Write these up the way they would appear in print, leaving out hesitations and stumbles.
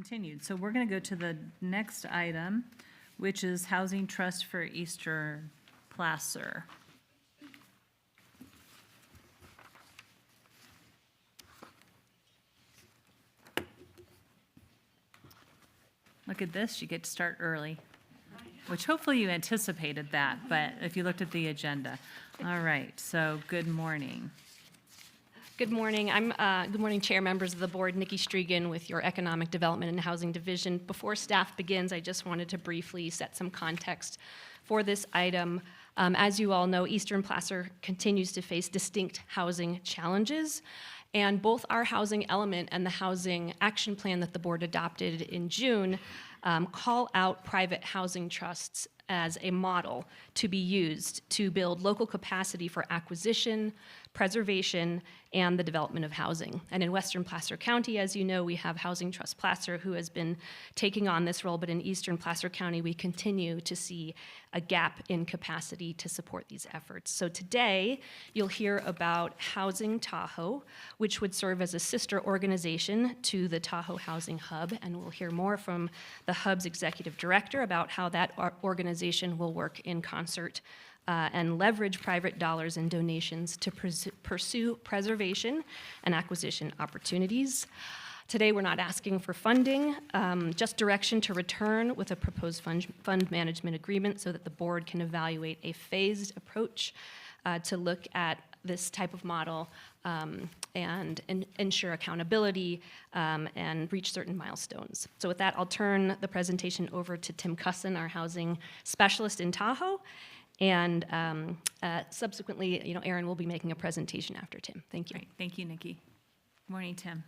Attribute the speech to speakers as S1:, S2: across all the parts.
S1: continued. So we're going to go to the next item, which is Housing Trust for Eastern Placer. Look at this, you get to start early, which hopefully you anticipated that, but if you looked at the agenda. All right, so good morning.
S2: Good morning. Good morning, Chair, members of the board. Nikki Strigan with your Economic Development and Housing Division. Before staff begins, I just wanted to briefly set some context for this item. As you all know, Eastern Placer continues to face distinct housing challenges, and both our housing element and the housing action plan that the board adopted in June call out private housing trusts as a model to be used to build local capacity for acquisition, preservation, and the development of housing. And in Western Placer County, as you know, we have Housing Trust Placer, who has been taking on this role, but in Eastern Placer County, we continue to see a gap in capacity to support these efforts. So today, you'll hear about Housing Tahoe, which would serve as a sister organization to the Tahoe Housing Hub, and we'll hear more from the Hub's executive director about how that organization will work in concert and leverage private dollars and donations to pursue preservation and acquisition opportunities. Today, we're not asking for funding, just direction to return with a proposed fund management agreement so that the board can evaluate a phased approach to look at this type of model and ensure accountability and reach certain milestones. So with that, I'll turn the presentation over to Tim Cusson, our housing specialist in Tahoe. And subsequently, Aaron will be making a presentation after Tim. Thank you.
S1: Great. Thank you, Nikki. Good morning, Tim.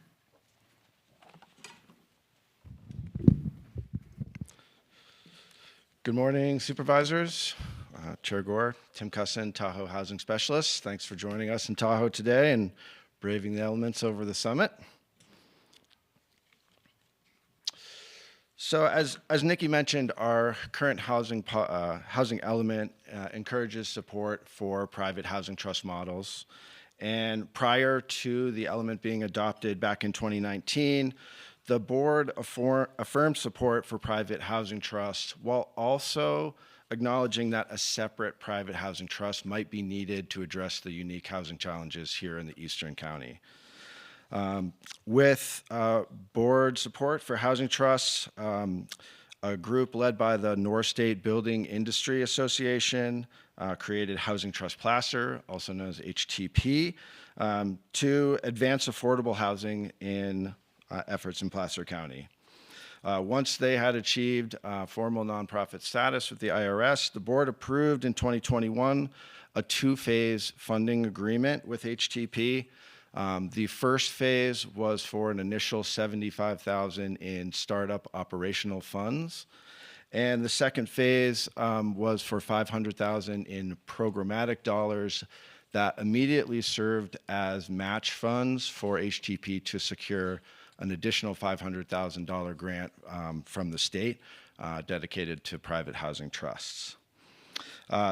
S3: Good morning, supervisors. Chair Gore, Tim Cusson, Tahoe Housing Specialist. Thanks for joining us in Tahoe today and braving the elements over the summit. So as Nikki mentioned, our current housing element encourages support for private housing trust models. And prior to the element being adopted back in 2019, the board affirmed support for private housing trusts while also acknowledging that a separate private housing trust might be needed to address the unique housing challenges here in the Eastern County. With board support for housing trusts, a group led by the North State Building Industry Association created Housing Trust Placer, also known as HTP, to advance affordable housing in efforts in Placer County. Once they had achieved formal nonprofit status with the IRS, the board approved in 2021 a two-phase funding agreement with HTP. The first phase was for an initial $75,000 in startup operational funds. And the second phase was for $500,000 in programmatic dollars that immediately served as match funds for HTP to secure an additional $500,000 grant from the state dedicated to private housing trusts.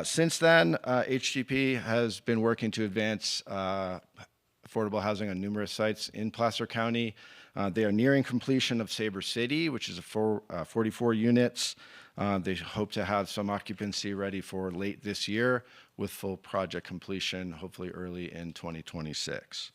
S3: Since then, HTP has been working to advance affordable housing on numerous sites in Placer County. They are nearing completion of Sabre City, which is 44 units. They hope to have some occupancy ready for late this year with full project completion, hopefully early in 2026.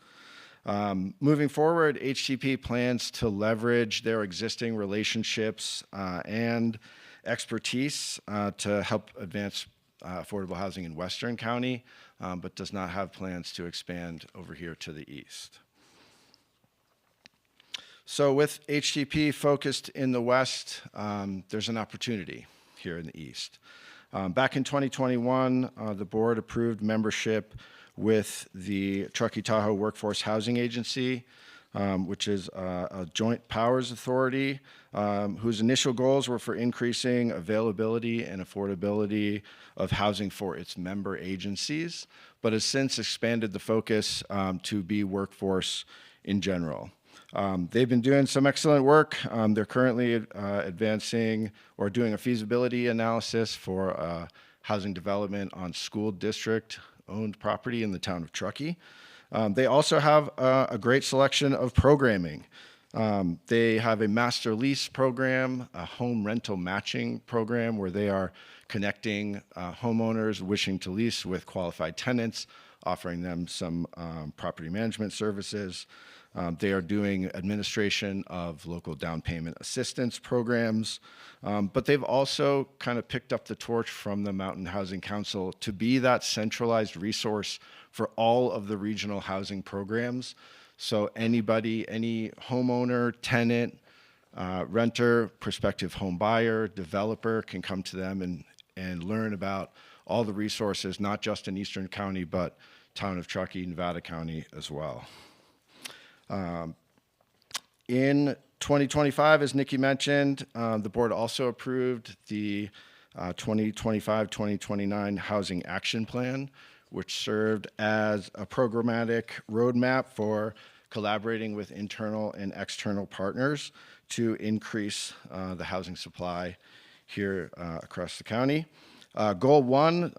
S3: Moving forward, HTP plans to leverage their existing relationships and expertise to help advance affordable housing in Western County, but does not have plans to expand over here to the east. So with HTP focused in the west, there's an opportunity here in the east. Back in 2021, the board approved membership with the Truckee-Tahoe Workforce Housing Agency, which is a joint powers authority whose initial goals were for increasing availability and affordability of housing for its member agencies, but has since expanded the focus to be workforce in general. They've been doing some excellent work. They're currently advancing or doing a feasibility analysis for housing development on school district owned property in the town of Truckee. They also have a great selection of programming They have a master lease program, a home rental matching program where they are connecting homeowners wishing to lease with qualified tenants, offering them some property management services. They are doing administration of local down payment assistance programs, but they've also kind of picked up the torch from the Mountain Housing Council to be that centralized resource for all of the regional housing programs. So anybody, any homeowner, tenant, renter, prospective home buyer, developer can come to them and learn about all the resources, not just in Eastern County, but Town of Truckee, Nevada County as well. In 2025, as Nikki mentioned, the board also approved the 2025-2029 Housing Action Plan, which served as a programmatic roadmap for collaborating with internal and external partners to increase the housing supply here across the county. Goal 1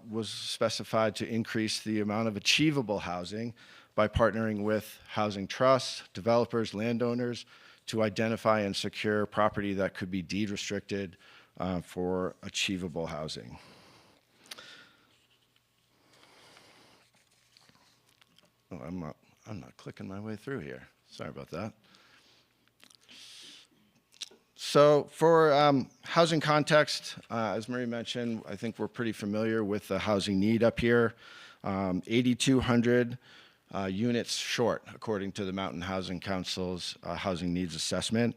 S3: was specified to increase the amount of achievable housing by partnering with housing trusts, developers, landowners to identify and secure property that could be deed restricted for achievable housing. Oh, I'm not clicking my way through here. Sorry about that. So for housing context, as Marie mentioned, I think we're pretty familiar with the housing need up here. 8,200 units short, according to the Mountain Housing Council's housing needs assessment.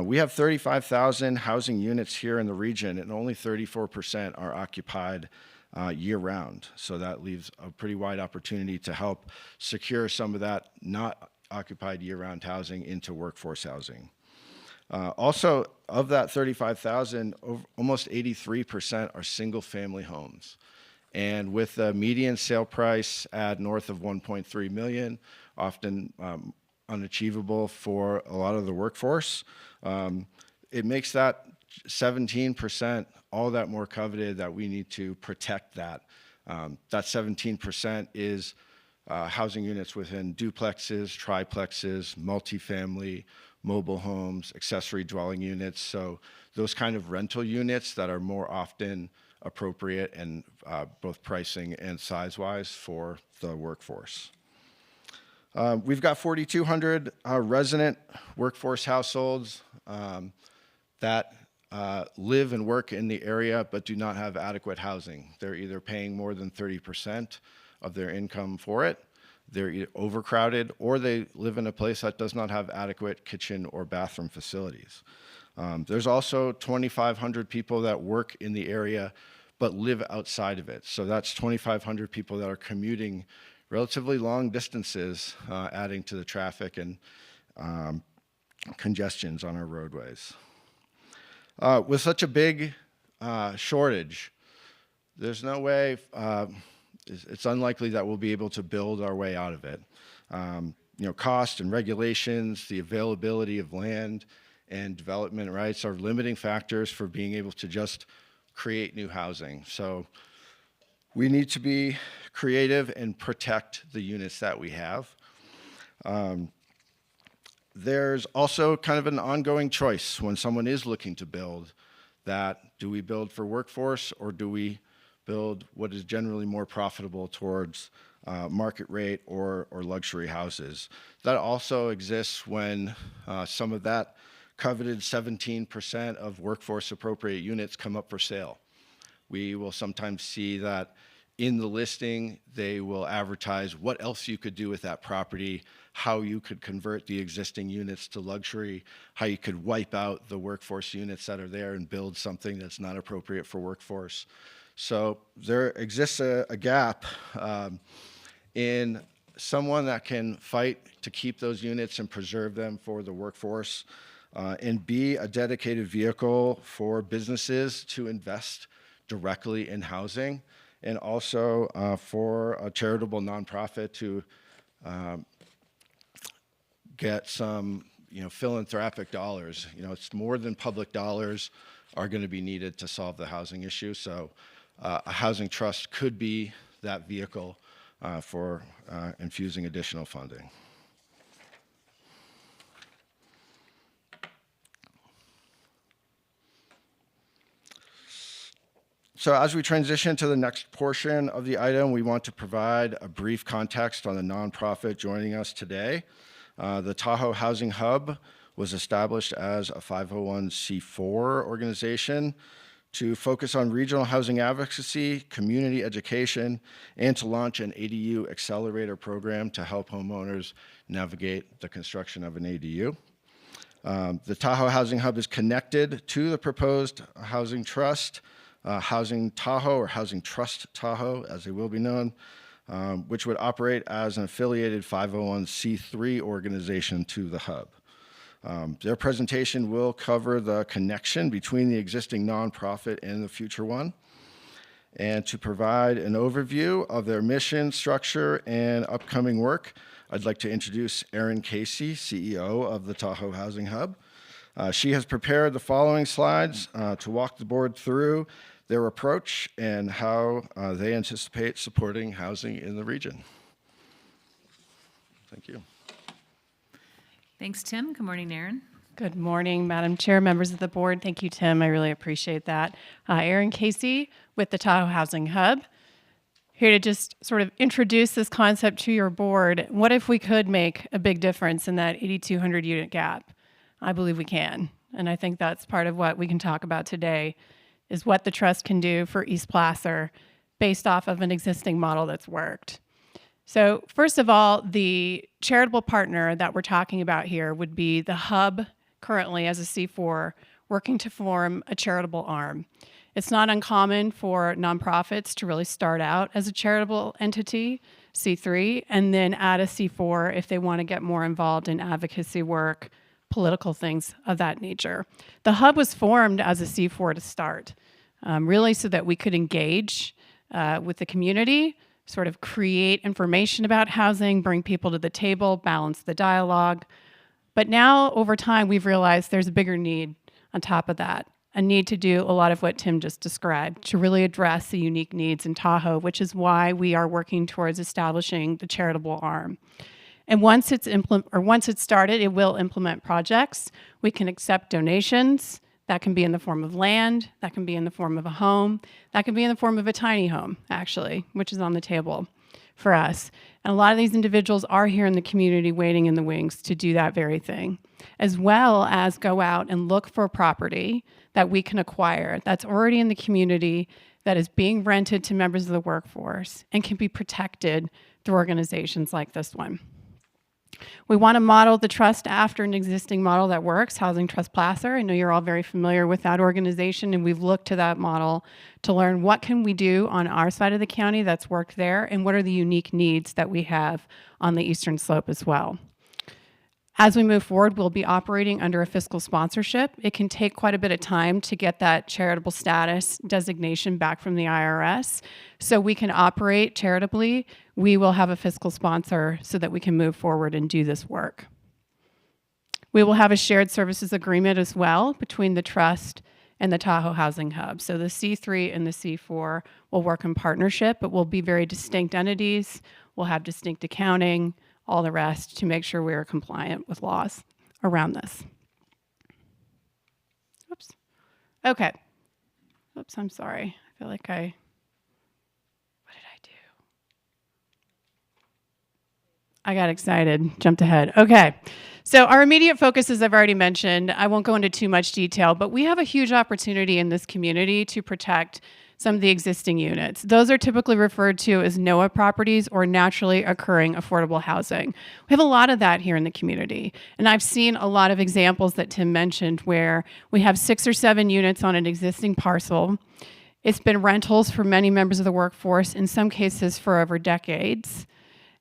S3: We have 35,000 housing units here in the region, and only 34% are occupied year-round. So that leaves a pretty wide opportunity to help secure some of that not occupied year-round housing into workforce housing. Also, of that 35,000, almost 83% are single-family homes. And with the median sale price at north of 1.3 million, often unachievable for a lot of the workforce, it makes that 17% all that more coveted that we need to protect that. That 17% is housing units within duplexes, triplexes, multifamily, mobile homes, accessory dwelling units. So those kind of rental units that are more often appropriate and both pricing and size-wise for the workforce. We've got 4,200 resident workforce households that live and work in the area but do not have adequate housing. They're either paying more than 30% of their income for it, they're either overcrowded, or they live in a place that does not have adequate kitchen or bathroom facilities. There's also 2,500 people that work in the area but live outside of it. So that's 2,500 people that are commuting relatively long distances, adding to the traffic and congestions on our roadways. With such a big shortage, there's no way, it's unlikely that we'll be able to build our way out of it. Cost and regulations, the availability of land and development rights are limiting factors for being able to just create new housing. So we need to be creative and protect the units that we have. There's also kind of an ongoing choice when someone is looking to build that, do we build for workforce or do we build what is generally more profitable towards market rate or luxury houses? That also exists when some of that coveted 17% of workforce appropriate units come up for sale. We will sometimes see that in the listing, they will advertise what else you could do with that property, how you could convert the existing units to luxury, how you could wipe out the workforce units that are there and build something that's not appropriate for workforce. So there exists a gap in someone that can fight to keep those units and preserve them for the workforce, and be a dedicated vehicle for businesses to invest directly in housing, and also for a charitable nonprofit to get some philanthropic dollars. It's more than public dollars are going to be needed to solve the housing issue. So a housing trust could be that vehicle for infusing additional funding. So as we transition to the next portion of the item, we want to provide a brief context on the nonprofit joining us today. The Tahoe Housing Hub was established as a 501c4 organization to focus on regional housing advocacy, community education, and to launch an ADU accelerator program to help homeowners navigate the construction of an ADU. The Tahoe Housing Hub is connected to the proposed Housing Trust, Housing Tahoe, or Housing Trust Tahoe, as they will be known, which would operate as an affiliated 501c3 organization to the hub. Their presentation will cover the connection between the existing nonprofit and the future one. And to provide an overview of their mission, structure, and upcoming work, I'd like to introduce Erin Casey, CEO of the Tahoe Housing Hub. She has prepared the following slides to walk the board through their approach and how they anticipate supporting housing in the region. Thank you.
S1: Thanks, Tim. Good morning, Erin.
S4: Good morning, Madam Chair, members of the board. Thank you, Tim. I really appreciate that. Erin Casey with the Tahoe Housing Hub. Here to just sort of introduce this concept to your board. What if we could make a big difference in that 8,200 unit gap? I believe we can. And I think that's part of what we can talk about today is what the trust can do for East Placer based off of an existing model that's worked. So first of all, the charitable partner that we're talking about here would be the hub currently as a C4 working to form a charitable arm. It's not uncommon for nonprofits to really start out as a charitable entity, C3, and then add a C4 if they want to get more involved in advocacy work, political things of that nature. The hub was formed as a C4 to start, really so that we could engage with the community, sort of create information about housing, bring people to the table, balance the dialogue. But now, over time, we've realized there's a bigger need on top of that, a need to do a lot of what Tim just described, to really address the unique needs in Tahoe, which is why we are working towards establishing the charitable arm. And once it's started, it will implement projects. We can accept donations. That can be in the form of land, that can be in the form of a home, that can be in the form of a tiny home, actually, which is on the table for us. And a lot of these individuals are here in the community waiting in the wings to do that very thing, as well as go out and look for property that we can acquire that's already in the community, that is being rented to members of the workforce and can be protected through organizations like this one. We want to model the trust after an existing model that works, Housing Trust Placer. I know you're all very familiar with that organization, and we've looked to that model to learn what can we do on our side of the county that's worked there, and what are the unique needs that we have on the eastern slope as well. As we move forward, we'll be operating under a fiscal sponsorship. It can take quite a bit of time to get that charitable status designation back from the IRS. So we can operate charitably. We will have a fiscal sponsor so that we can move forward and do this work. We will have a shared services agreement as well between the trust and the Tahoe Housing Hub. So the C3 and the C4 will work in partnership, but will be very distinct entities. We'll have distinct accounting, all the rest, to make sure we are compliant with laws around this. Oops. Okay. Oops, I'm sorry. I feel like what did I do? I got excited, jumped ahead. Okay. So our immediate focus, as I've already mentioned, I won't go into too much detail, but we have a huge opportunity in this community to protect some of the existing units. Those are typically referred to as NOAA properties, or naturally occurring affordable housing. We have a lot of that here in the community. And I've seen a lot of examples that Tim mentioned where we have 6 or 7 units on an existing parcel. It's been rentals for many members of the workforce, in some cases for over decades.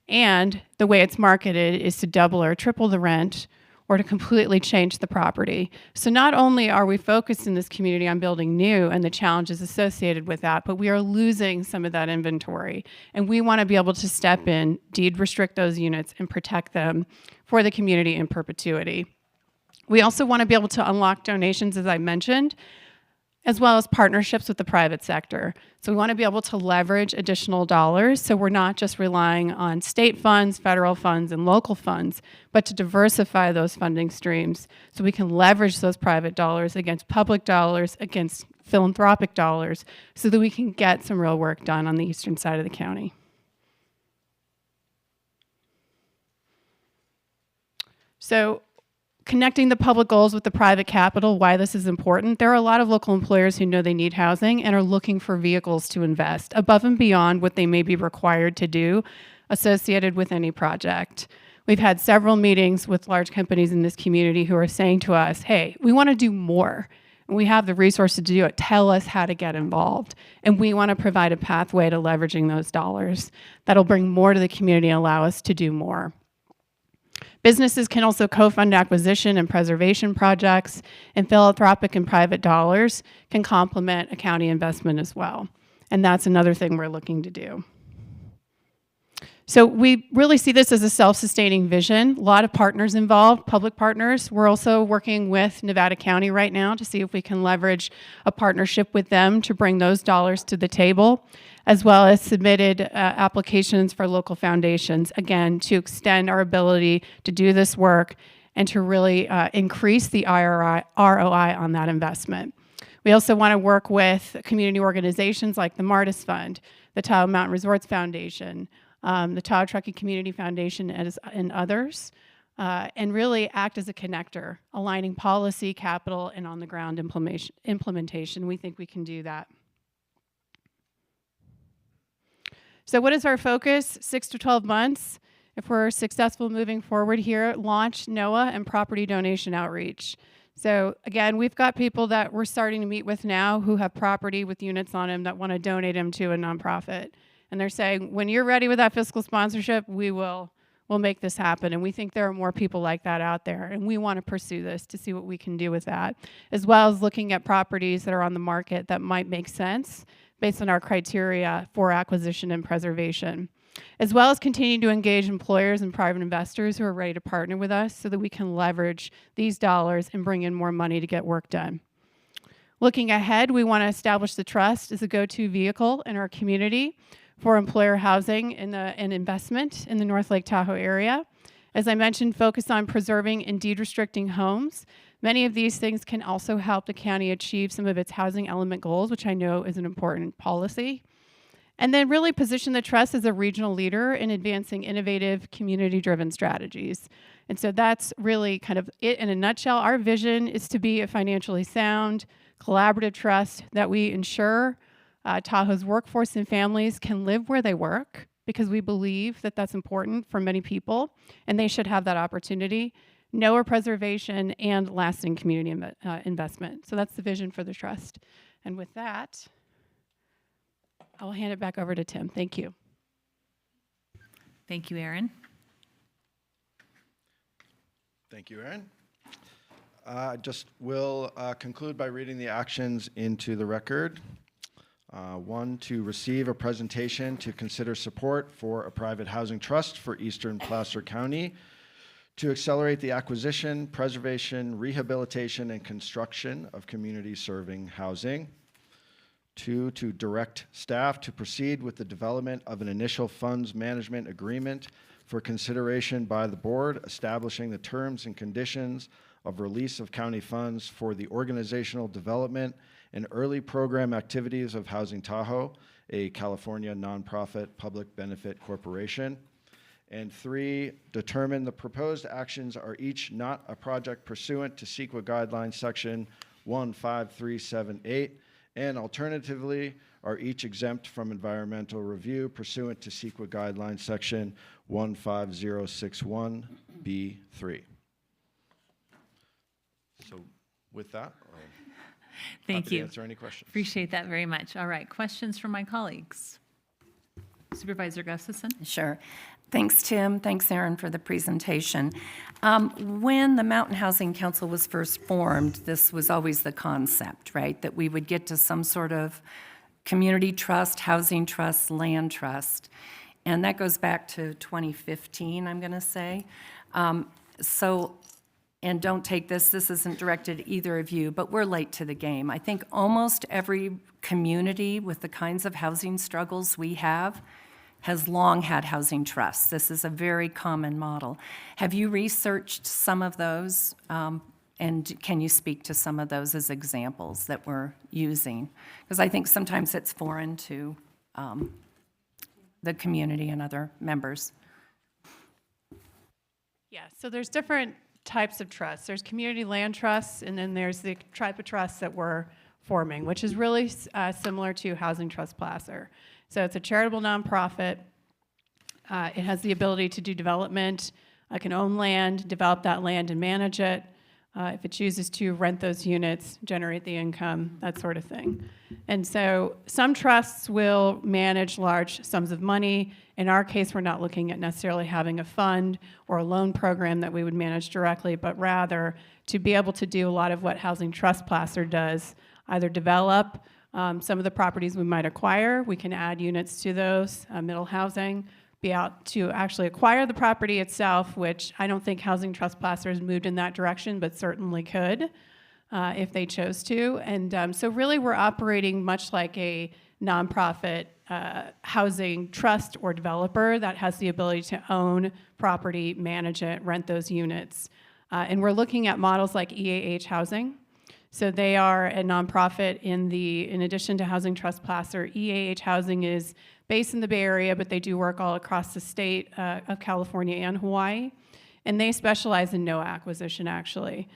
S4: And the way it's marketed is to double or triple the rent, or to completely change the property. So not only are we focused in this community on building new and the challenges associated with that, but we are losing some of that inventory. And we want to be able to step in, deed restrict those units, and protect them for the community in perpetuity. We also want to be able to unlock donations, as I mentioned, as well as partnerships with the private sector. So we want to be able to leverage additional dollars, so we're not just relying on state funds, federal funds, and local funds, but to diversify those funding streams so we can leverage those private dollars against public dollars, against philanthropic dollars so that we can get some real work done on the eastern side of the county. So connecting the public goals with the private capital, why this is important. There are a lot of local employers who know they need housing and are looking for vehicles to invest above and beyond what they may be required to do associated with any project. We've had several meetings with large companies in this community who are saying to us, hey, we want to do more. And we have the resources to do it. Tell us how to get involved. And we want to provide a pathway to leveraging those dollars that'll bring more to the community and allow us to do more. Businesses can also co-fund acquisition and preservation projects, and philanthropic and private dollars can complement a county investment as well. And that's another thing we're looking to do. So we really see this as a self-sustaining vision. A lot of partners involved, public partners. We're also working with Nevada County right now to see if we can leverage a partnership with them to bring those dollars to the table, as well as submitted applications for local foundations, again, to extend our ability to do this work and to really increase the ROI on that investment. We also want to work with community organizations like the Martis Fund, the Tahoe Mountain Resorts Foundation, the Tahoe Truckee Community Foundation, and others, and really act as a connector, aligning policy, capital, and on-the-ground implementation. We think we can do that. So what is our focus? 6 to 12 months. If we're successful moving forward here, launch NOAA and property donation outreach. So again, we've got people that we're starting to meet with now who have property with units on them that want to donate them to a nonprofit. And they're saying, when you're ready with that fiscal sponsorship, we'll make this happen. And we think there are more people like that out there. And we want to pursue this to see what we can do with that, as well as looking at properties that are on the market that might make sense based on our criteria for acquisition and preservation, as well as continuing to engage employers and private investors who are ready to partner with us so that we can leverage these dollars and bring in more money to get work done. Looking ahead, we want to establish the trust as a go-to vehicle in our community for employer housing and investment in the North Lake Tahoe area. As I mentioned, focus on preserving and deed restricting homes. Many of these things can also help the county achieve some of its housing element goals, which I know is an important policy. And then really position the trust as a regional leader in advancing innovative, community-driven strategies. And so that's really kind of it in a nutshell. Our vision is to be a financially sound, collaborative trust that we ensure Tahoe's workforce and families can live where they work, because we believe that that's important for many people, and they should have that opportunity. NOAA preservation and lasting community investment. So that's the vision for the trust. And with that, I will hand it back over to Tim. Thank you.
S1: Thank you, Erin.
S3: Thank you, Erin. Just will conclude by reading the actions into the record. 1, to receive a presentation to consider support for a private housing trust for Eastern Placer County to accelerate the acquisition, preservation, rehabilitation, and construction of community-serving housing. 2, to direct staff to proceed with the development of an initial funds management agreement for consideration by the board, establishing the terms and conditions of release of county funds for the organizational development and early program activities of Housing Tahoe, a California nonprofit public benefit corporation. And 3, determine the proposed actions are each not a project pursuant to CEQA guidelines section 15378, and alternatively are each exempt from environmental review pursuant to CEQA guidelines section 15061B3. So with that,
S1: Thank
S3: happy
S1: you.
S3: to answer any questions.
S1: Appreciate that very much. All right, questions from my colleagues? Supervisor Gustafson?
S5: Sure. Thanks, Tim. Thanks, Erin, for the presentation. When the Mountain Housing Council was first formed, this was always the concept, right? That we would get to some sort of community trust, housing trust, land trust. And that goes back to 2015, I'm going to say. And don't take this isn't directed at either of you, but we're late to the game. I think almost every community with the kinds of housing struggles we have has long had housing trusts. This is a very common model. Have you researched some of those And can you speak to some of those as examples that we're using? Because I think sometimes it's foreign to the community and other members.
S4: Yeah, so there's different types of trusts. There's community land trusts, and then there's the type of trust that we're forming, which is really similar to Housing Trust Placer. So it's a charitable nonprofit. It has the ability to do development. It can own land, develop that land, and manage it. If it chooses to rent those units, generate the income, that sort of thing. And so some trusts will manage large sums of money. In our case, we're not looking at necessarily having a fund or a loan program that we would manage directly, but rather to be able to do a lot of what Housing Trust Placer does, either develop some of the properties we might acquire. We can add units to those, middle housing, be out to actually acquire the property itself, which I don't think Housing Trust Placer has moved in that direction, but certainly could if they chose to. And so really we're operating much like a nonprofit housing trust or developer that has the ability to own property, manage it, rent those units. And we're looking at models like EAH Housing. So they are a nonprofit in addition to Housing Trust Placer. EAH Housing is based in the Bay Area, but they do work all across the state of California and Hawaii. And they specialize in NOAA acquisition, actually.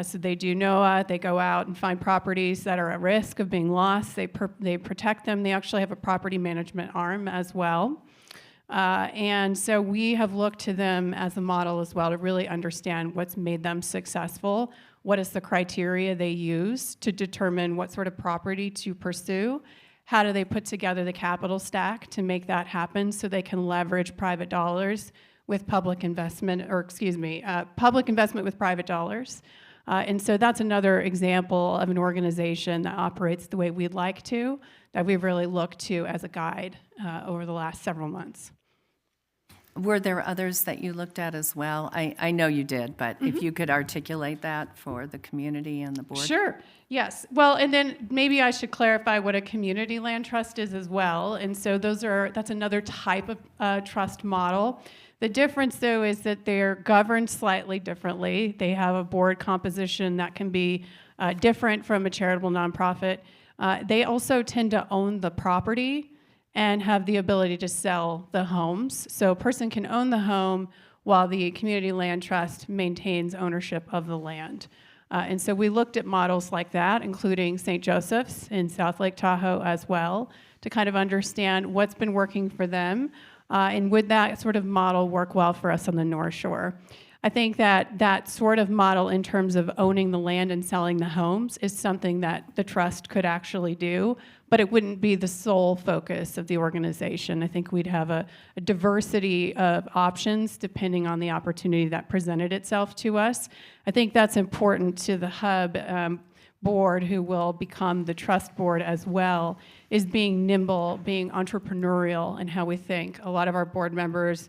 S4: So they do NOAA, they go out and find properties that are at risk of being lost. They protect them. They actually have a property management arm as well. And so we have looked to them as a model as well to really understand what's made them successful. What is the criteria they use to determine what sort of property to pursue? How do they put together the capital stack to make that happen so they can leverage private dollars with public investment, public investment with private dollars? And so that's another example of an organization that operates the way we'd like to, that we've really looked to as a guide over the last several months.
S5: Were there others that you looked at as well? I know you did, but if you could articulate that for the community and the board?
S4: Sure, yes. Well, and then maybe I should clarify what a community land trust is as well. And so that's another type of trust model. The difference, though, is that they're governed slightly differently. They have a board composition that can be different from a charitable nonprofit. They also tend to own the property and have the ability to sell the homes. So a person can own the home while the community land trust maintains ownership of the land. And so we looked at models like that, including St. Joseph's in South Lake Tahoe as well, to kind of understand what's been working for them, and would that sort of model work well for us on the North Shore. I think that sort of model in terms of owning the land and selling the homes is something that the trust could actually do, but it wouldn't be the sole focus of the organization. I think we'd have a diversity of options depending on the opportunity that presented itself to us. I think that's important to the Hub board, who will become the trust board as well, is being nimble, being entrepreneurial in how we think. A lot of our board members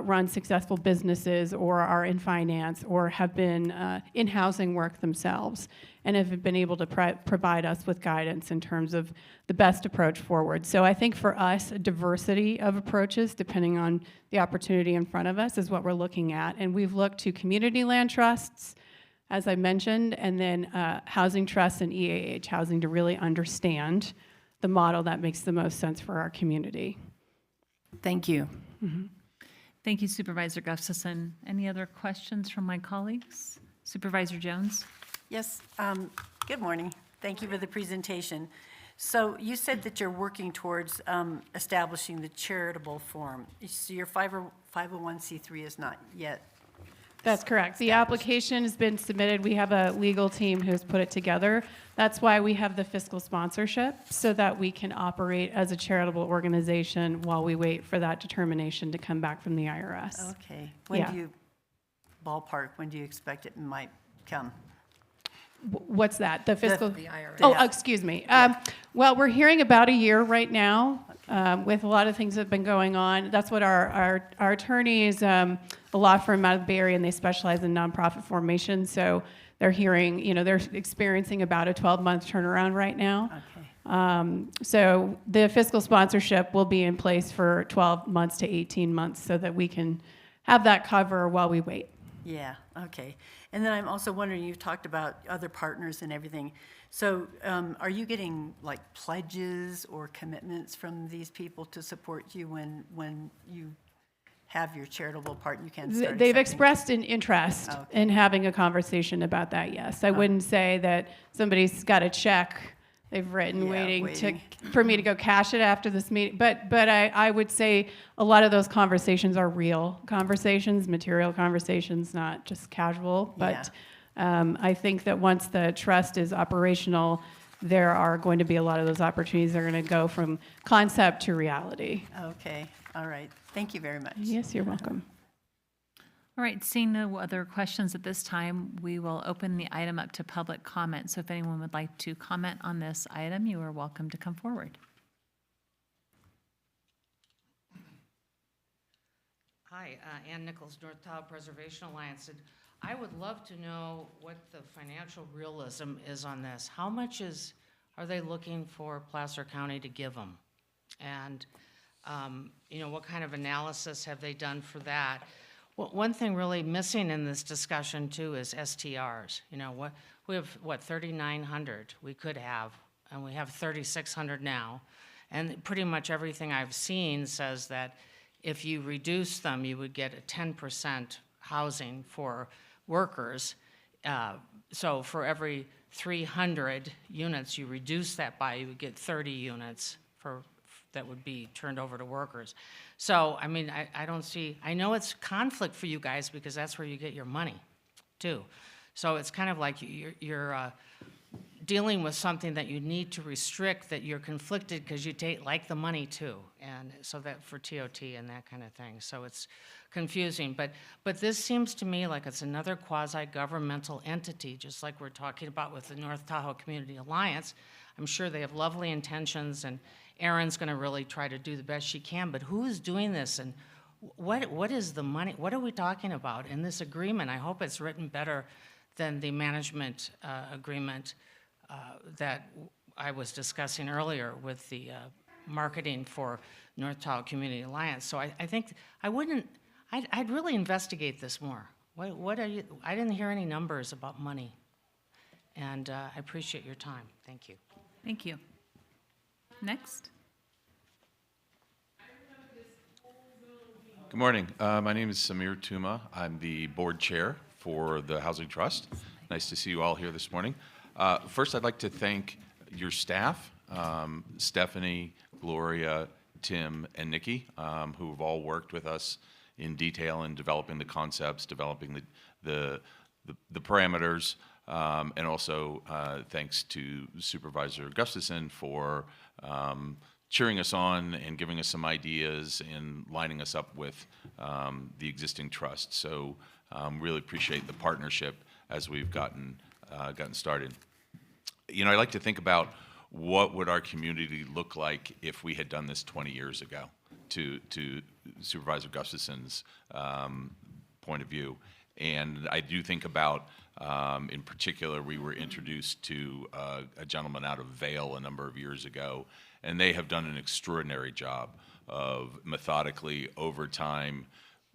S4: run successful businesses or are in finance or have been in housing work themselves and have been able to provide us with guidance in terms of the best approach forward. So I think for us, a diversity of approaches, depending on the opportunity in front of us, is what we're looking at. And we've looked to community land trusts, as I mentioned, and then housing trusts and EAH housing to really understand the model that makes the most sense for our community.
S5: Thank you.
S1: Thank you, Supervisor Gustafson. Any other questions from my colleagues? Supervisor Jones?
S6: Yes, good morning. Thank you for the presentation. So you said that you're working towards establishing the charitable form. So your 501c3 is not yet.
S4: That's correct. The application has been submitted. We have a legal team who's put it together. That's why we have the fiscal sponsorship, so that we can operate as a charitable organization while we wait for that determination to come back from the IRS.
S6: Okay. When
S4: Yeah.
S6: do you, ballpark, when do you expect it might come?
S4: What's that? The fiscal?
S6: The IRS.
S4: Oh, excuse me. Well, we're hearing about a year right now with a lot of things that have been going on. That's what our attorney is a law firm out of the Bay Area, and they specialize in nonprofit formation. So they're hearing, they're experiencing about a 12-month turnaround right now.
S6: Okay.
S4: So the fiscal sponsorship will be in place for 12 months to 18 months so that we can have that cover while we wait.
S6: Yeah, okay. And then I'm also wondering, you've talked about other partners and everything. So are you getting like pledges or commitments from these people to support you when you have your charitable part and you can start
S4: They've
S6: accepting?
S4: expressed an interest in having a conversation about that, yes. I wouldn't say that somebody's got a check they've written
S6: Yeah,
S4: waiting for me to go cash it after this meeting. But I would say a lot of those conversations are real conversations, material conversations, not just casual. But I think that once the trust is operational, there are going to be a lot of those opportunities that are going to go from concept to reality.
S6: Okay, all right. Thank you very much.
S4: Yes, you're welcome.
S1: All right, seeing no other questions at this time, we will open the item up to public comment. So if anyone would like to comment on this item, you are welcome to come forward.
S7: Hi, Ann Nichols, North Tahoe Preservation Alliance. And I would love to know what the financial realism is on this. How much are they looking for Placer County to give them? And, what kind of analysis have they done for that? Well, one thing really missing in this discussion too is STRs. We have 3,900 we could have, and we have 3,600 now. And pretty much everything I've seen says that if you reduce them, you would get a 10% housing for workers. So for every 300 units you reduce that by, you would get 30 units that would be turned over to workers. So, I don't see, I know it's conflict for you guys because that's where you get your money, too. So it's kind of like you're dealing with something that you need to restrict, that you're conflicted because you like the money, too. And so that for TOT and that kind of thing. So it's confusing. But this seems to me like it's another quasi-governmental entity, just like we're talking about with the North Tahoe Community Alliance. I'm sure they have lovely intentions, and Erin's going to really try to do the best she can, but who is doing this, and what is the money? What are we talking about in this agreement? I hope it's written better than the management agreement that I was discussing earlier with the marketing for North Tahoe Community Alliance. So I think I'd really investigate this more. What are you? I didn't hear any numbers about money, and I appreciate your time. Thank you.
S1: Thank you. Next.
S8: Good morning. My name is Samir Tuma. I'm the board chair for the Housing Trust. Nice to see you all here this morning. First, I'd like to thank your staff, Stephanie, Gloria, Tim, and Nikki, who have all worked with us in detail in developing the concepts, developing the parameters, and also thanks to Supervisor Gustafson for cheering us on and giving us some ideas and lining us up with the existing trust. So really appreciate the partnership as we've gotten started. I like to think about what would our community look like if we had done this 20 years ago, to Supervisor Gustafson's point of view. And I do think about, in particular, we were introduced to a gentleman out of Vail a number of years ago, and they have done an extraordinary job of methodically, over time,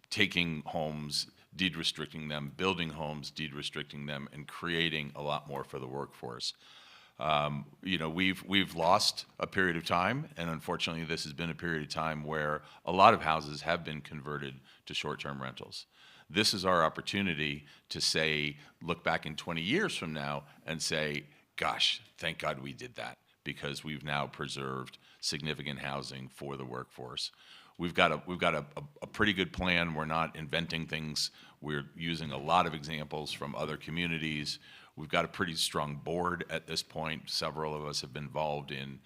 S8: taking homes, deed restricting them, building homes, deed restricting them, and creating a lot more for the workforce. We've lost a period of time, and unfortunately, this has been a period of time where a lot of houses have been converted to short-term rentals. This is our opportunity to say, look back in 20 years from now and say, gosh, thank God we did that, because we've now preserved significant housing for the workforce. We've got a pretty good plan. We're not inventing things. We're using a lot of examples from other communities. We've got a pretty strong board at this point. Several of us have been involved in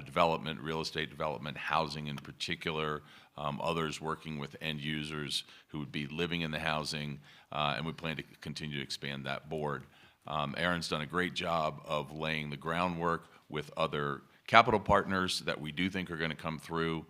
S8: development, real estate development, housing in particular, others working with end users who would be living in the housing, and we plan to continue to expand that board. Erin's done a great job of laying the groundwork with other capital partners that we do think are going to come through.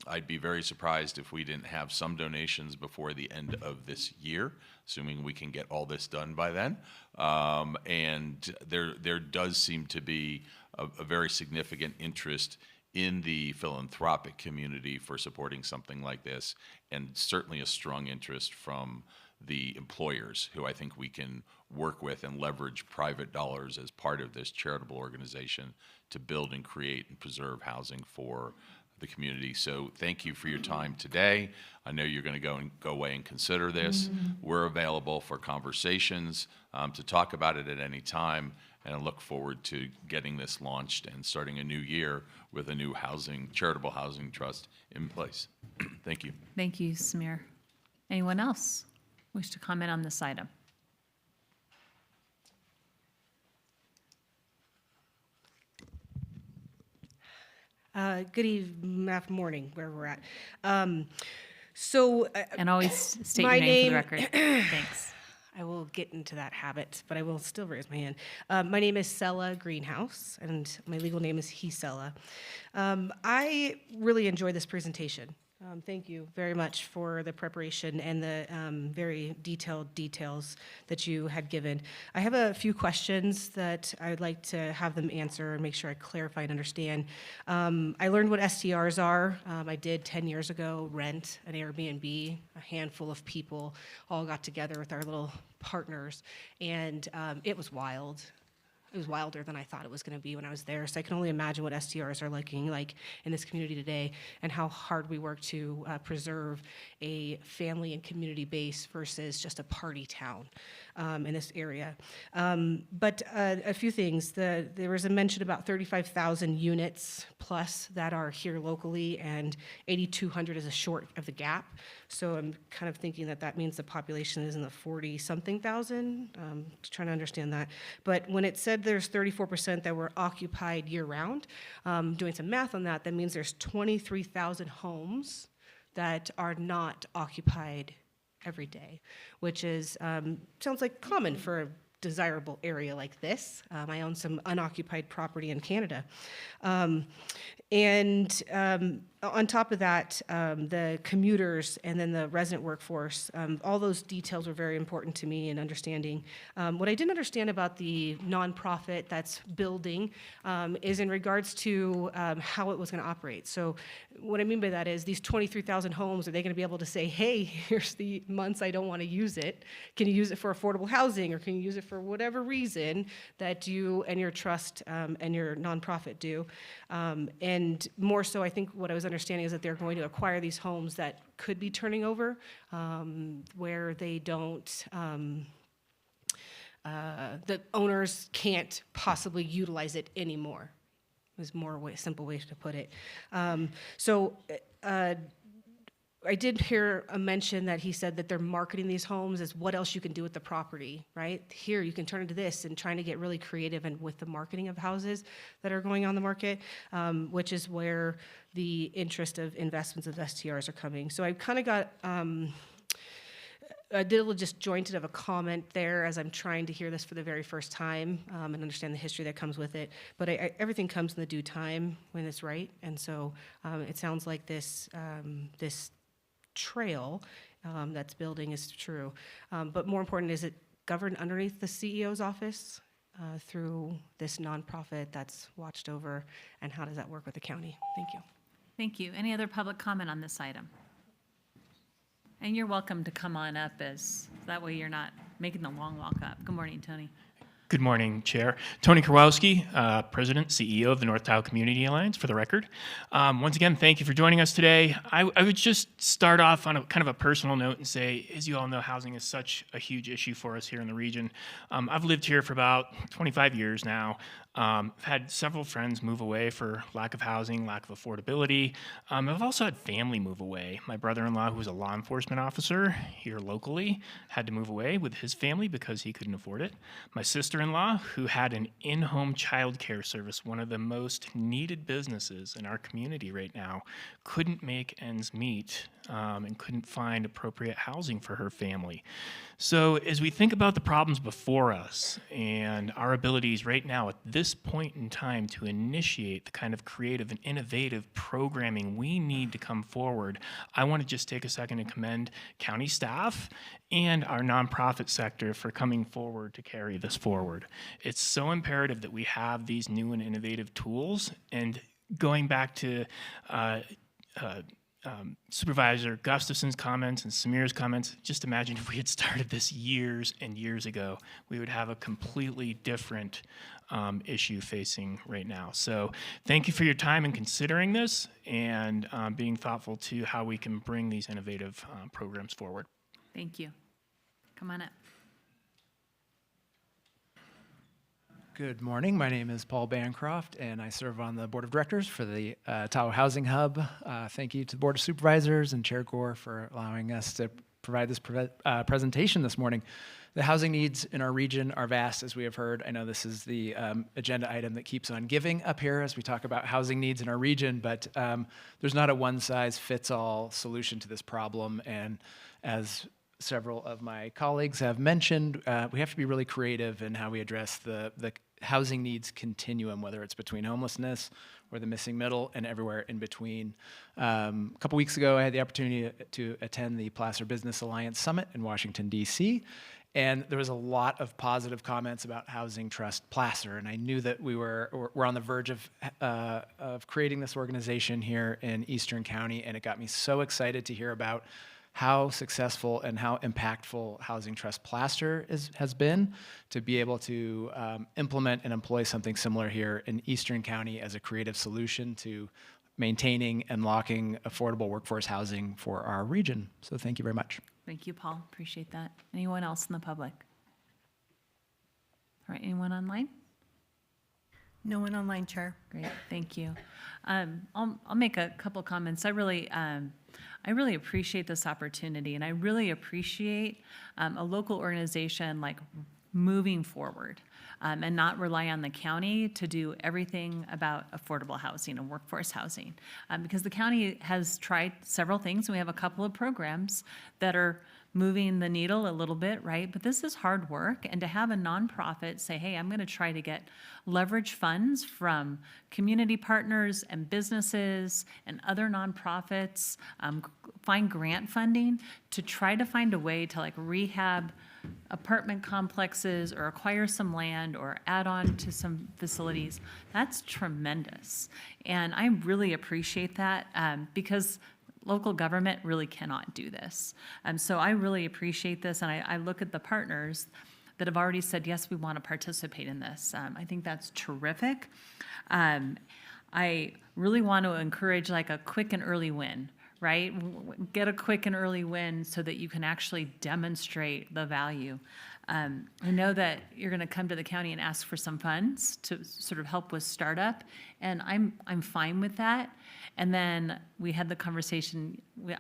S8: I'd be very surprised if we didn't have some donations before the end of this year, assuming we can get all this done by then. And there does seem to be a very significant interest in the philanthropic community for supporting something like this, and certainly a strong interest from the employers who I think we can work with and leverage private dollars as part of this charitable organization to build and create and preserve housing for the community. So thank you for your time today. I know you're going to go away and consider this. We're available for conversations, to talk about it at any time, and I look forward to getting this launched and starting a new year with a new charitable housing trust in place. Thank you.
S1: Thank you, Samir. Anyone else wish to comment on this item?
S9: Good morning, where we're at.
S1: And always state your
S9: my
S1: name for the
S9: name-
S1: record. Thanks.
S9: I will get into that habit, but I will still raise my hand. My name is Sella Greenhouse, and my legal name is Hisella. I really enjoyed this presentation. Thank you very much for the preparation and the very detailed details that you had given. I have a few questions that I would like to have them answer and make sure I clarify and understand. I learned what STRs are. I did 10 years ago rent an Airbnb. A handful of people all got together with our little partners, and it was wild. It was wilder than I thought it was going to be when I was there. So I can only imagine what STRs are looking like in this community today and how hard we work to preserve a family and community base versus just a party town in this area. But a few things. There was a mention about 35,000 units plus that are here locally, and 8,200 is a short of the gap. So I'm kind of thinking that that means the population is in the 40-something thousand. Trying to understand that. But when it said there's 34% that were occupied year-round, doing some math on that, that means there's 23,000 homes that are not occupied every day, which is sounds like common for a desirable area like this. I own some unoccupied property in Canada. And on top of that, the commuters and then the resident workforce, all those details were very important to me in understanding. What I didn't understand about the nonprofit that's building is in regards to how it was going to operate. So what I mean by that is these 23,000 homes, are they going to be able to say, hey, here's the months I don't want to use it. Can you use it for affordable housing, or can you use it for whatever reason that you and your trust and your nonprofit do? And more so, I think what I was understanding is that they're going to acquire these homes that could be turning over, where they don't, the owners can't possibly utilize it anymore. Is more simple way to put it. I did hear a mention that he said that they're marketing these homes as what else you can do with the property, right? Here, you can turn into this, and trying to get really creative and with the marketing of houses that are going on the market, which is where the interest of investments of STRs are coming. So I kind of got, I did a little disjointed of a comment there as I'm trying to hear this for the very first time and understand the history that comes with it. But everything comes in the due time when it's right. And so it sounds like this trail that's building is true. But more important, is it governed underneath the CEO's office through this nonprofit that's watched over, and how does that work with the county? Thank you.
S1: Thank you. Any other public comment on this item? And you're welcome to come on up, as that way you're not making the long walk up. Good morning, Tony.
S10: Good morning, Chair. Tony Kowalski, President, CEO of the North Tahoe Community Alliance, for the record. Once again, thank you for joining us today. I would just start off on a kind of a personal note and say, as you all know, housing is such a huge issue for us here in the region. I've lived here for about 25 years now. I've had several friends move away for lack of housing, lack of affordability. I've also had family move away. My brother-in-law, who was a law enforcement officer here locally, had to move away with his family because he couldn't afford it. My sister-in-law, who had an in-home child care service, one of the most needed businesses in our community right now, couldn't make ends meet and couldn't find appropriate housing for her family. So as we think about the problems before us and our abilities right now at this point in time to initiate the kind of creative and innovative programming we need to come forward, I want to just take a second and commend county staff and our nonprofit sector for coming forward to carry this forward. It's so imperative that we have these new and innovative tools. And going back to Supervisor Gustafson's comments and Samir's comments. Just imagine if we had started this years and years ago, we would have a completely different issue facing right now. So thank you for your time in considering this and being thoughtful to how we can bring these innovative programs forward.
S1: Thank you. Come on up.
S11: Good morning. My name is Paul Bancroft, and I serve on the Board of Directors for the Tahoe Housing Hub. Thank you to the Board of Supervisors and Chair Gore for allowing us to provide this presentation this morning. The housing needs in our region are vast, as we have heard. I know this is the agenda item that keeps on giving up here as we talk about housing needs in our region, but there's not a one-size-fits-all solution to this problem, and as several of my colleagues have mentioned, we have to be really creative in how we address the housing needs continuum, whether it's between homelessness or the missing middle and everywhere in between. A couple weeks ago, I had the opportunity to attend the Placer Business Alliance Summit in Washington, D.C., and there was a lot of positive comments about Housing Trust Placer, and I knew that we're on the verge of creating this organization here in Eastern County, and it got me so excited to hear about how successful and how impactful Housing Trust Placer has been to be able to implement and employ something similar here in Eastern County as a creative solution to maintaining and locking affordable workforce housing for our region. So thank you very much.
S1: Thank you, Paul. Appreciate that. Anyone else in the public? All right, anyone online?
S6: No one online, Chair.
S1: Great, thank you. I'll make a couple comments. I really appreciate this opportunity, and I really appreciate a local organization like moving forward and not rely on the county to do everything about affordable housing and workforce housing. Because the county has tried several things, and we have a couple of programs that are moving the needle a little bit, right? But this is hard work, and to have a nonprofit say, hey, I'm gonna try to get leverage funds from community partners and businesses and other nonprofits, find grant funding to try to find a way to like rehab apartment complexes or acquire some land or add on to some facilities, that's tremendous. And I really appreciate that because local government really cannot do this. So I really appreciate this, and I look at the partners that have already said, yes, we want to participate in this. I think that's terrific. I really want to encourage like a quick and early win, right? Get a quick and early win so that you can actually demonstrate the value. I know that you're going to come to the county and ask for some funds to sort of help with startup, and I'm fine with that. And then I had the conversation with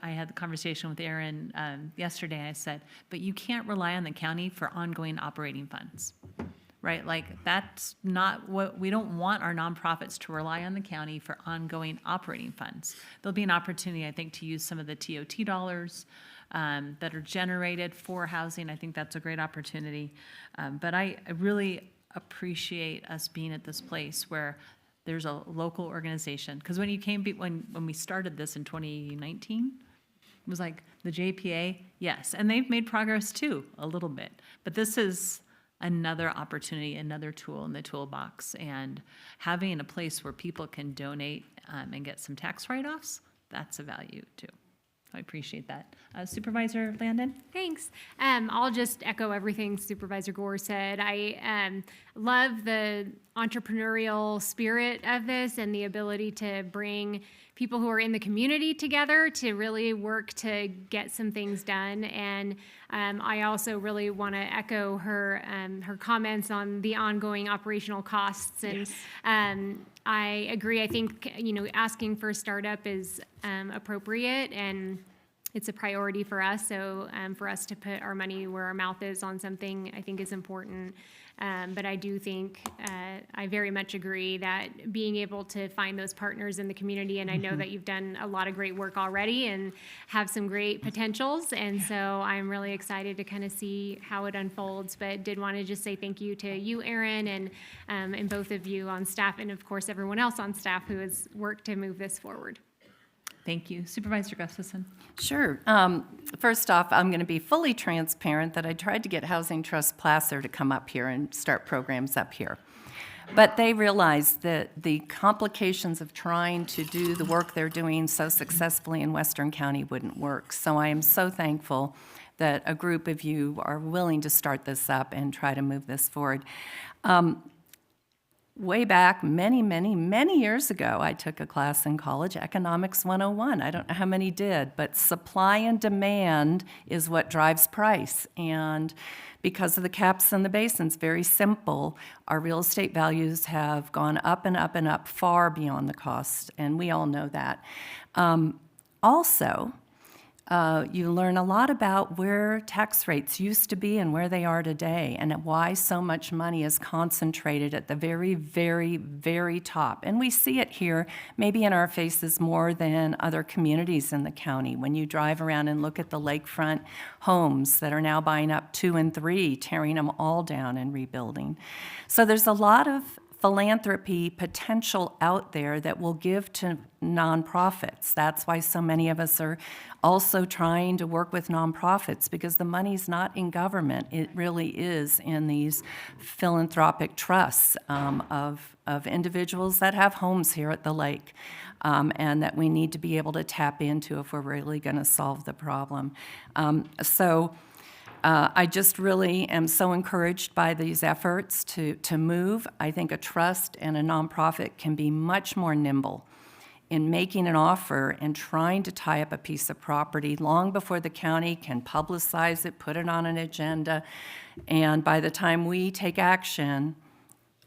S1: Aaron yesterday, and I said, but you can't rely on the county for ongoing operating funds, right? Like that's not what, we don't want our nonprofits to rely on the county for ongoing operating funds. There'll be an opportunity, I think, to use some of the TOT dollars that are generated for housing. I think that's a great opportunity. But I really appreciate us being at this place where there's a local organization. Because when when we started this in 2019, it was like the JPA, yes. And they've made progress too, a little bit. But this is another opportunity, another tool in the toolbox. And having a place where people can donate and get some tax write-offs, that's a value too. I appreciate that. Supervisor Landon?
S12: Thanks. I'll just echo everything Supervisor Gore said. I love the entrepreneurial spirit of this and the ability to bring people who are in the community together to really work to get some things done. And I also really want to echo her comments on the ongoing operational costs. And yes. I agree. I think asking for a startup is appropriate, and it's a priority for us. So for us to put our money where our mouth is on something, I think is important. But I do think I very much agree that being able to find those partners in the community, and I know that you've done a lot of great work already and have some great potentials, and so I'm really excited to kind of see how it unfolds. But did want to just say thank you to you, Aaron, and both of you on staff, and of course everyone else on staff who has worked to move this forward.
S1: Thank you. Supervisor Gustafson?
S5: Sure. First off, I'm going to be fully transparent that I tried to get Housing Trust Placer to come up here and start programs up here. But they realize that the complications of trying to do the work they're doing so successfully in Western County wouldn't work. So I am so thankful that a group of you are willing to start this up and try to move this forward. Way back, many years ago, I took a class in college, Economics 101. I don't know how many did, but supply and demand is what drives price. And because of the caps and the basins, very simple, our real estate values have gone up and up and up far beyond the cost, and we all know that. Also, you learn a lot about where tax rates used to be and where they are today, and why so much money is concentrated at the very, very, very top. And we see it here, maybe in our faces more than other communities in the county. When you drive around and look at the lakefront homes that are now buying up 2 and 3, tearing them all down and rebuilding. So there's a lot of philanthropy potential out there that will give to nonprofits. That's why so many of us are also trying to work with nonprofits, because the money's not in government. It really is in these philanthropic trusts of individuals that have homes here at the lake, and that we need to be able to tap into if we're really going to solve the problem. I just really am so encouraged by these efforts to move. I think a trust and a nonprofit can be much more nimble in making an offer and trying to tie up a piece of property long before the county can publicize it, put it on an agenda, and by the time we take action,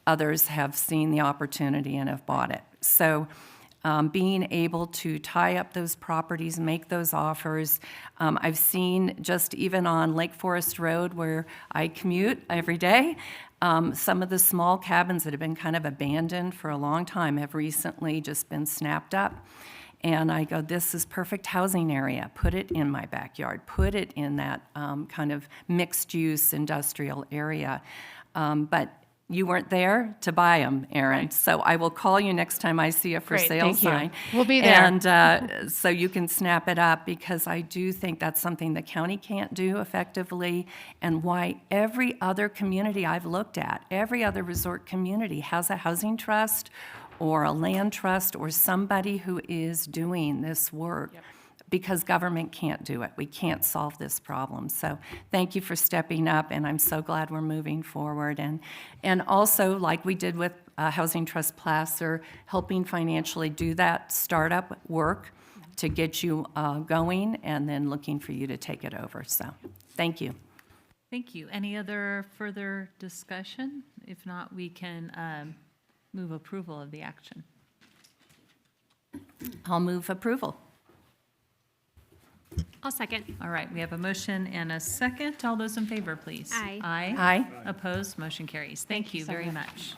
S5: others have seen the opportunity and have bought it. So being able to tie up those properties, make those offers. I've seen just even on Lake Forest Road, where I commute every day, some of the small cabins that have been kind of abandoned for a long time have recently just been snapped up. And I go, this is perfect housing area. Put it in my backyard. Put it in that kind of mixed-use industrial area. But you weren't there to buy them, Erin. Right. So I will call you next time I see a for
S4: Great,
S5: sale
S4: thank you.
S5: sign.
S4: We'll be there.
S5: And so you can snap it up, because I do think that's something the county can't do effectively, and why every other community I've looked at, every other resort community has a housing trust or a land trust or somebody who is doing this work. Yep. Because government can't do it. We can't solve this problem. So thank you for stepping up, and I'm so glad we're moving forward. And also, like we did with Housing Trust Placer, helping financially do that startup work to get you going, and then looking for you to take it over. So thank you.
S1: Thank you. Any other further discussion? If not, we can move approval of the action.
S5: I'll move approval.
S12: I'll second.
S1: All right, we have a motion and a second. All those in favor, please.
S12: Aye.
S1: Aye.
S5: Aye.
S1: Opposed? Motion carries. Thank you very much.